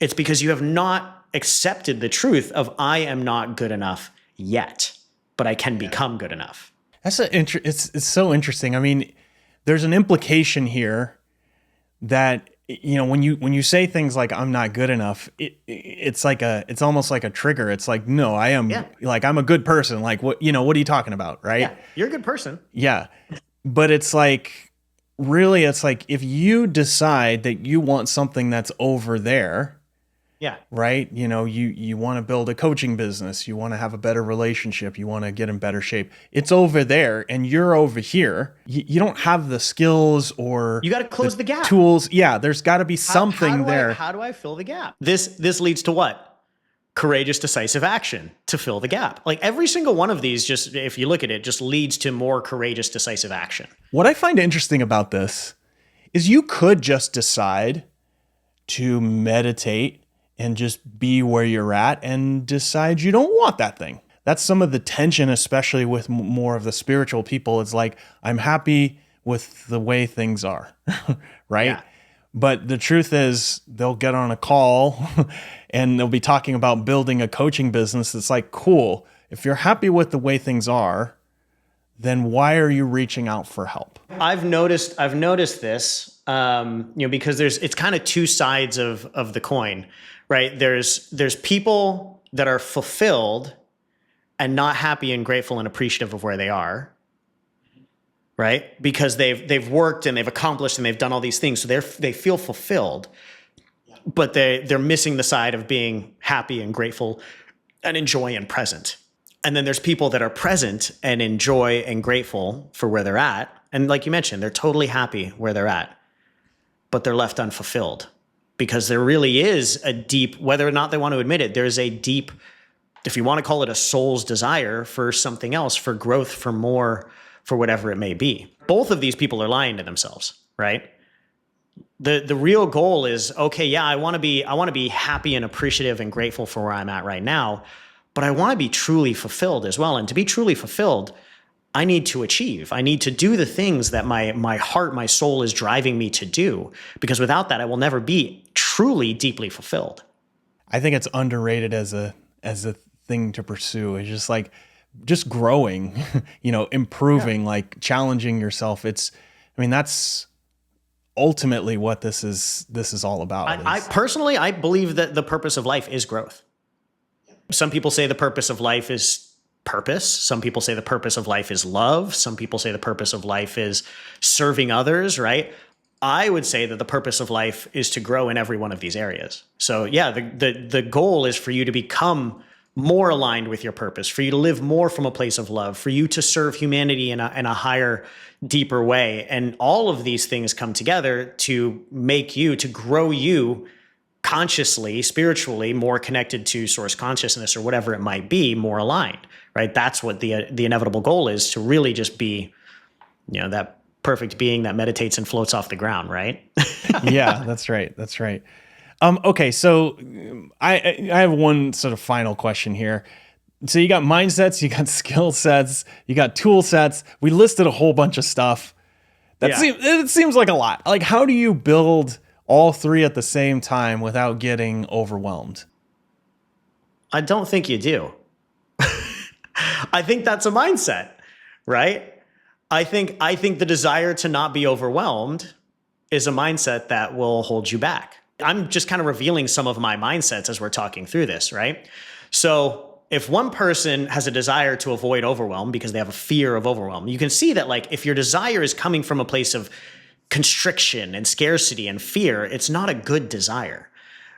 It's because you have not accepted the truth of, I am not good enough yet, but I can become good enough. It's so interesting. I mean, there's an implication here that, when you say things like, I'm not good enough, it's almost like a trigger. It's like, no, I am, like, I'm a good person. Like, what are you talking about? Right. Yeah, you're a good person. Yeah. But it's like, really, it's like, if you decide that you want something that's over there, yeah, right. You want to build a coaching business. You want to have a better relationship. You want to get in better shape. It's over there and you're over here. You don't have the skills, or you got to close the gap. Tools. Yeah. There's got to be something there. How do I fill the gap? This leads to what? Courageous, decisive action to fill the gap. Like every single one of these, just if you look at it, just leads to more courageous, decisive action. What I find interesting about this is you could just decide to meditate and just be where you're at and decide you don't want that thing. That's some of the tension, especially with more of the spiritual people. It's like, I'm happy with the way things are, right? Yeah. But the truth is, they'll get on a call and they'll be talking about building a coaching business. It's like, cool. If you're happy with the way things are, then why are you reaching out for help? I've noticed this, because it's kind of two sides of the coin, right? There's people that are fulfilled and not happy and grateful and appreciative of where they are, right? Because they've worked and they've accomplished and they've done all these things, so they feel fulfilled, but they're missing the side of being happy and grateful and enjoy and present. And then there's people that are present and enjoy and grateful for where they're at. And like you mentioned, they're totally happy where they're at, but they're left unfulfilled because there really is a deep, whether or not they want to admit it, there's a deep, if you want to call it a soul's desire for something else, for growth, for more, for whatever it may be. Both of these people are lying to themselves, right? The real goal is, okay, yeah, I want to be happy and appreciative and grateful for where I'm at right now, but I want to be truly fulfilled as well. And to be truly fulfilled, I need to achieve. I need to do the things that my heart, my soul is driving me to do, because without that, I will never be truly deeply fulfilled. I think it's underrated as a thing to pursue. It's just growing, improving, like challenging yourself. That's ultimately what this is all about. I personally, I believe that the purpose of life is growth. Some people say the purpose of life is purpose. Some people say the purpose of life is love. Some people say the purpose of life is serving others, right? I would say that the purpose of life is to grow in every one of these areas. So yeah, the goal is for you to become more aligned with your purpose, for you to live more from a place of love, for you to serve humanity in a higher, deeper way. And all of these things come together to make you, to grow you consciously, spiritually, more connected to source consciousness or whatever it might be, more aligned, right? That's what the inevitable goal is, to really just be, that perfect being that meditates and floats off the ground, right? Yeah, that's right. That's right. Okay, so I have one sort of final question here. So you got mindsets, you got skill sets, you got tool sets. We listed a whole bunch of stuff. It seems like a lot. Like, how do you build all three at the same time without getting overwhelmed? I don't think you do. I think that's a mindset, right? I think the desire to not be overwhelmed is a mindset that will hold you back. I'm just kind of revealing some of my mindsets as we're talking through this, right? So if one person has a desire to avoid overwhelm because they have a fear of overwhelm, you can see that, like, if your desire is coming from a place of constriction and scarcity and fear, it's not a good desire,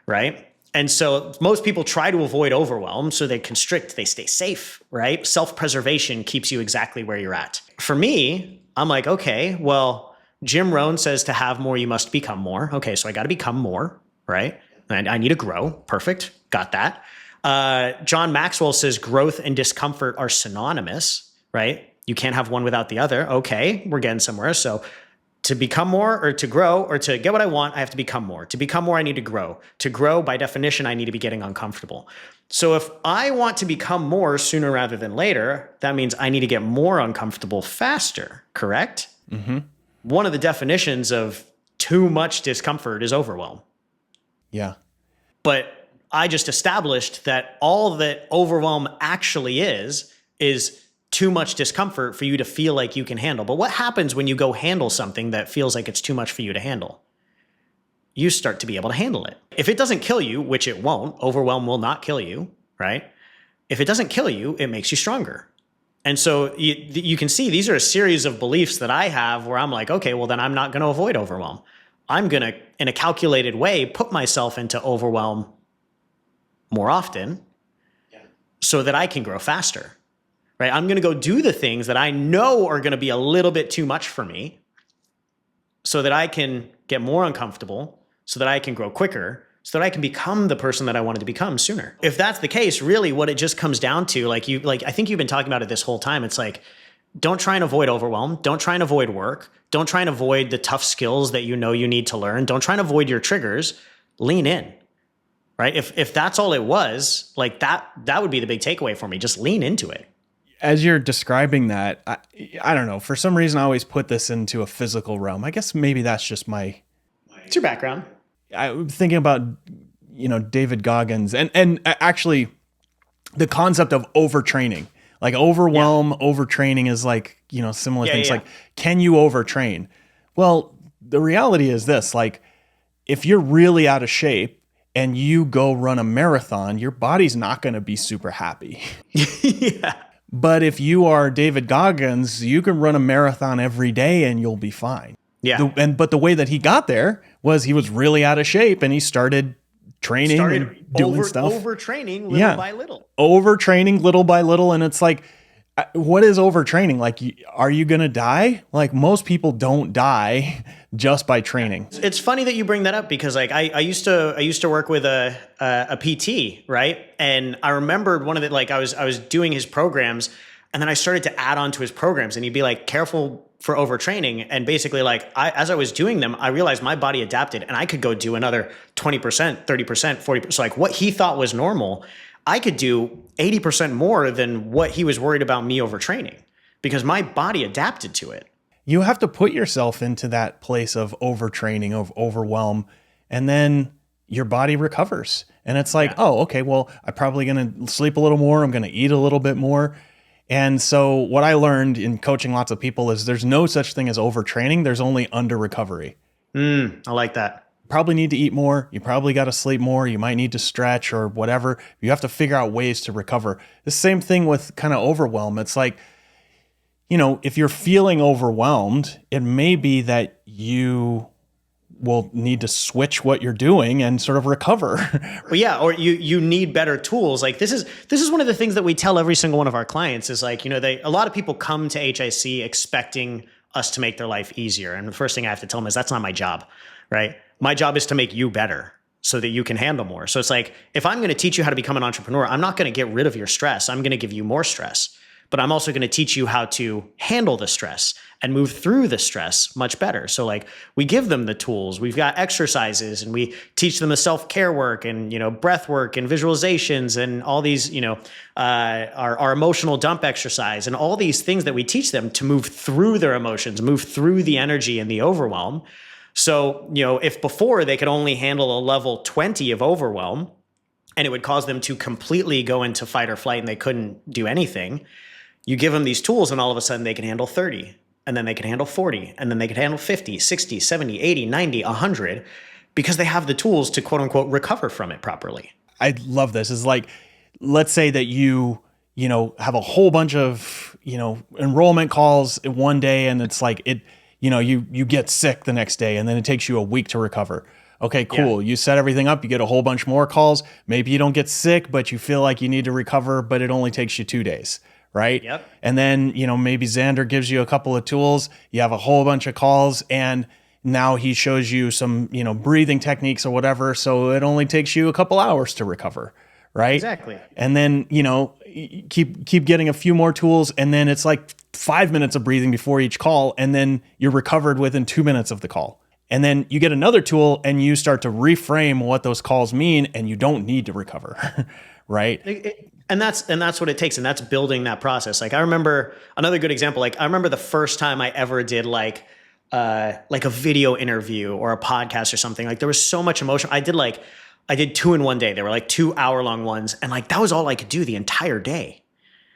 right? And so most people try to avoid overwhelm, so they constrict, they stay safe, right? Self-preservation keeps you exactly where you're at. For me, I'm like, okay, well, Jim Rohn says to have more, you must become more. Okay, so I got to become more, right? And I need to grow. Perfect. Got that. John Maxwell says growth and discomfort are synonymous, right? You can't have one without the other. Okay, we're getting somewhere. So to become more, or to grow, or to get what I want, I have to become more. To become more, I need to grow. To grow, by definition, I need to be getting uncomfortable. So if I want to become more sooner rather than later, that means I need to get more uncomfortable faster, correct? Mm-hmm. One of the definitions of too much discomfort is overwhelm. Yeah. But I just established that all that overwhelm actually is too much discomfort for you to feel like you can handle. But what happens when you go handle something that feels like it's too much for you to handle? You start to be able to handle it. If it doesn't kill you, which it won't, overwhelm will not kill you, right? If it doesn't kill you, it makes you stronger. And so you can see these are a series of beliefs that I have where I'm like, okay, well, then I'm not going to avoid overwhelm. I'm going to, in a calculated way, put myself into overwhelm more often so that I can grow faster, right? I'm going to go do the things that I know are going to be a little bit too much for me so that I can get more uncomfortable, so that I can grow quicker, so that I can become the person that I wanted to become sooner. If that's the case, really what it just comes down to, I think you've been talking about it this whole time. It's like, don't try and avoid overwhelm. Don't try and avoid work. Don't try and avoid the tough skills that you know you need to learn. Don't try and avoid your triggers. Lean in, right? If that's all it was, like that would be the big takeaway for me. Just lean into it. As you're describing that, I don't know, for some reason I always put this into a physical realm. I guess maybe that's just it's your background. I'm thinking about, David Goggins and actually the concept of overtraining, like overwhelm, overtraining is like, similar things. Like, can you overtrain? Well, the reality is this, like, if you're really out of shape and you go run a marathon, your body's not going to be super happy. Yeah. But if you are David Goggins, you can run a marathon every day and you'll be fine. Yeah. But the way that he got there was he was really out of shape and he started training and doing stuff. Overtraining little by little. Overtraining little by little. And it's like, what is overtraining? Like, are you going to die? Like, most people don't die just by training. It's funny that you bring that up because like I used to work with a PT, right? And I remembered one of the, like I was doing his programs and then I started to add on to his programs and he'd be like, careful for overtraining. And basically like as I was doing them, I realized my body adapted and I could go do another 20%, 30%, 40%. So like what he thought was normal, I could do 80% more than what he was worried about me overtraining because my body adapted to it. You have to put yourself into that place of overtraining, of overwhelm, and then your body recovers. And it's like, oh, okay, well, I'm probably going to sleep a little more. I'm going to eat a little bit more. And so what I learned in coaching lots of people is there's no such thing as overtraining. There's only under recovery. I like that. Probably need to eat more. You probably got to sleep more. You might need to stretch or whatever. You have to figure out ways to recover. The same thing with kind of overwhelm. It's like, you know, if you're feeling overwhelmed, it may be that you will need to switch what you're doing and sort of recover. Well, yeah, or you need better tools. Like this is one of the things that we tell every single one of our clients is like, you know, a lot of people come to HIC expecting us to make their life easier. And the first thing I have to tell them is that's not my job, right? My job is to make you better so that you can handle more. So it's like, if I'm going to teach you how to become an entrepreneur, I'm not going to get rid of your stress. I'm going to give you more stress, but I'm also going to teach you how to handle the stress and move through the stress much better. So like we give them the tools, we've got exercises and we teach them the self-care work and, you know, breath work and visualizations and all these, you know, our emotional dump exercise and all these things that we teach them to move through their emotions, move through the energy and the overwhelm. So, you know, if before they could only handle a level 20 of overwhelm and it would cause them to completely go into fight or flight and they couldn't do anything, you give them these tools and all of a sudden they can handle 30 and then they can handle 40 and then they can handle 50, 60, 70, 80, 90, 100 because they have the tools to quote unquote recover from it properly. I love this. It's like, let's say that you know, have a whole bunch of, you know, enrollment calls in one day and it's like you know, you get sick the next day and then it takes you a week to recover. Okay, cool. Yeah. You set everything up. You get a whole bunch more calls. Maybe you don't get sick, but you feel like you need to recover, but it only takes you 2 days, right? Yep. And then, you know, maybe Zander gives you a couple of tools. You have a whole bunch of calls and now he shows you some, you know, breathing techniques or whatever. So it only takes you a couple hours to recover, right? Exactly. And then, you know, keep getting a few more tools and then it's like 5 minutes of breathing before each call and then you're recovered within 2 minutes of the call. And then you get another tool and you start to reframe what those calls mean and you don't need to recover, right? And that's what it takes. And that's building that process. Like I remember another good example, like I remember the first time I ever did like a video interview or a podcast or something. Like there was so much emotion. I did 2 in one day. They were like 2-hour-long ones. And like, that was all I could do the entire day.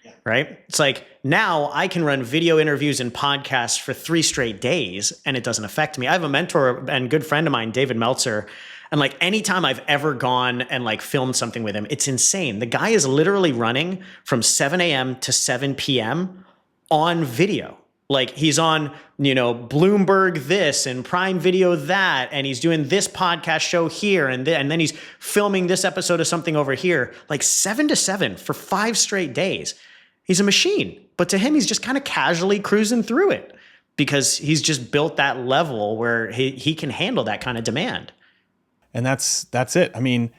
Yeah. Right. It's like now I can run video interviews and podcasts for 3 straight days and it doesn't affect me. I have a mentor and good friend of mine, David Meltzer. And like anytime I've ever gone and like filmed something with him, it's insane. The guy is literally running from 7 a.m. to 7 p.m. on video. Like he's on, you know, Bloomberg this and Prime Video that, and he's doing this podcast show here, and then he's filming this episode of something over here, like 7 to 7 for 5 straight days. He's a machine, but to him, he's just kind of casually cruising through it because he's just built that level where he can handle that kind of demand. And that's it. I mean,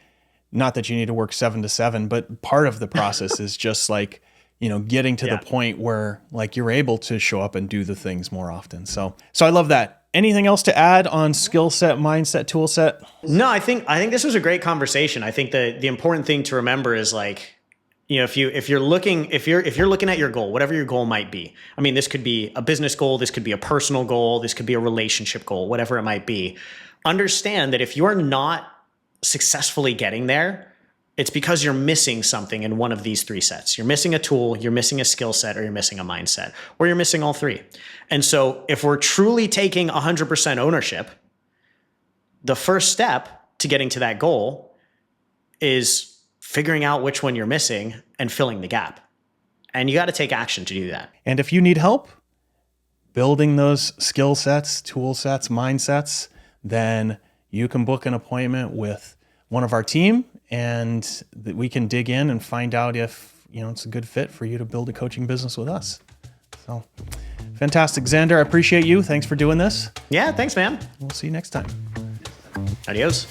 not that you need to work 7 to 7, but part of the process is just like, you know, getting to the point where like you're able to show up and do the things more often. So I love that. Anything else to add on skill set, mindset, tool set? No, I think this was a great conversation. I think the important thing to remember is like, you know, if you're looking at your goal, whatever your goal might be. I mean, this could be a business goal, this could be a personal goal, this could be a relationship goal, whatever it might be. Understand that if you're not successfully getting there, it's because you're missing something in one of these 3 sets. You're missing a tool, you're missing a skill set, or you're missing a mindset, or you're missing all 3. And so if we're truly taking 100% ownership, the first step to getting to that goal is figuring out which one you're missing and filling the gap. And you got to take action to do that. And if you need help building those skill sets, tool sets, mindsets, then you can book an appointment with one of our team, and that we can dig in and find out if, it's a good fit for you to build a coaching business with us. So fantastic. Zander, I appreciate you. Thanks for doing this. Yeah, thanks, man. We'll see you next time. Adios.